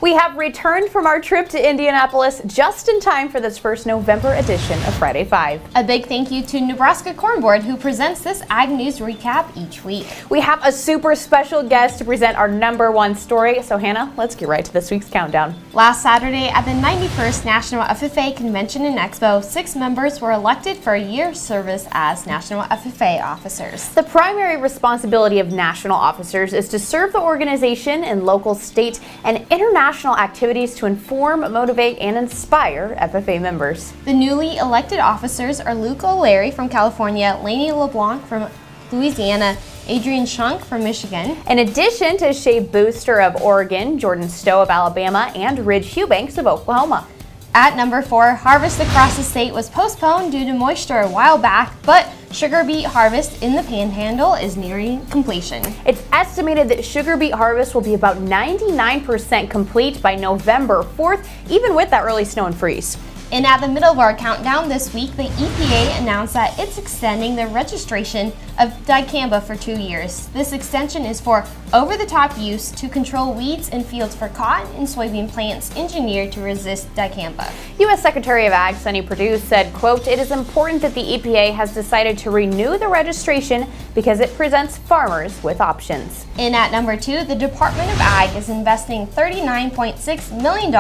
We have returned from our trip to Indianapolis just in time for this first November edition of Friday 5. A big thank you to Nebraska Corn Board, who presents this Ag News recap each week. We have a super special guest to present our #1 story. So Hannah, let's get right to this week's countdown. Last Saturday at the 91st National FFA Convention and Expo, 6 members were elected for a year's service as National FFA Officers. The primary responsibility of national officers is to serve the organization in local, state, and international activities to inform, motivate, and inspire FFA members. The newly elected officers are Luke O'Leary from California, Lainey LeBlanc from Louisiana, Adrian Shunk from Michigan. In addition to Shea Booster of Oregon, Jordan Stowe of Alabama, and Ridge Eubanks of Oklahoma. At number 4, harvest across the state was postponed due to moisture a while back, but sugar beet harvest in the Panhandle is nearing completion. It's estimated that sugar beet harvest will be about 99% complete by November 4th, even with that early snow and freeze. And at the middle of our countdown this week, the EPA announced that it's extending the registration of Dicamba for 2 years. This extension is for over-the-top use to control weeds in fields for cotton and soybean plants engineered to resist Dicamba. U.S. Secretary of Ag Sonny Perdue said, quote, "It is important that the EPA has decided to renew the registration because it presents farmers with options." And at number 2, the Department of Ag is investing $39.6 million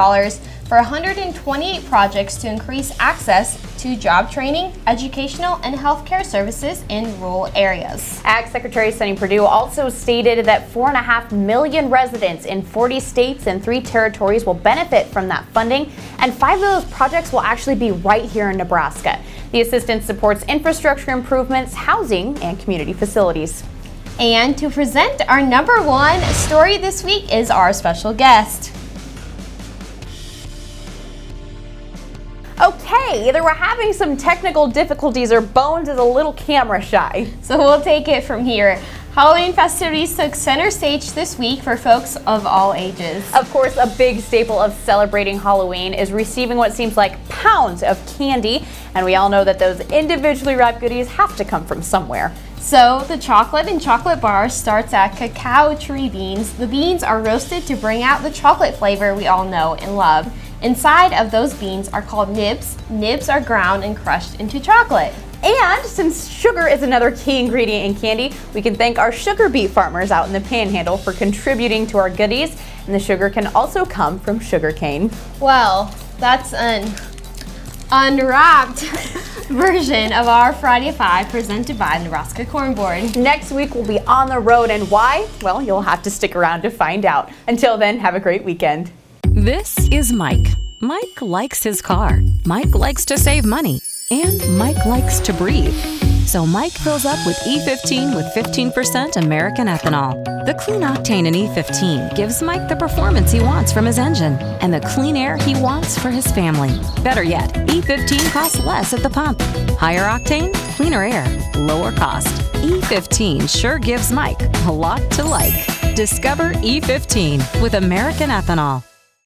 for 128 projects to increase access to job training, educational, and healthcare services in rural areas. Ag Secretary Sonny Perdue also stated that 4.5 million residents in 40 states and 3 territories will benefit from that funding, and 5 of those projects will actually be right here in Nebraska. The assistance supports infrastructure improvements, housing, and community facilities. And to present our #1 story this week is our special guest. Okay, either we're having some technical difficulties or Bones is a little camera shy. So we'll take it from here. Halloween festivities took center stage this week for folks of all ages. Of course, a big staple of celebrating Halloween is receiving what seems like pounds of candy, and we all know that those individually wrapped goodies have to come from somewhere. So the chocolate and chocolate bar starts at cacao tree beans. The beans are roasted to bring out the chocolate flavor we all know and love. Inside of those beans are called nibs. Nibs are ground and crushed into chocolate. And since sugar is another key ingredient in candy, we can thank our sugar beet farmers out in the Panhandle for contributing to our goodies. And the sugar can also come from sugar cane. Well, that's an unwrapped version of our Friday 5 presented by Nebraska Corn Board. Next week we'll be on the road, and why? Well, you'll have to stick around to find out. Until then, have a great weekend. This is Mike. Mike likes his car. Mike likes to save money. And Mike likes to breathe. So Mike fills up with E15 with 15% American ethanol. The clean octane in E15 gives Mike the performance he wants from his engine and the clean air he wants for his family. Better yet, E15 costs less at the pump. Higher octane, cleaner air, lower cost. E15 sure gives Mike a lot to like. Discover E15 with American ethanol.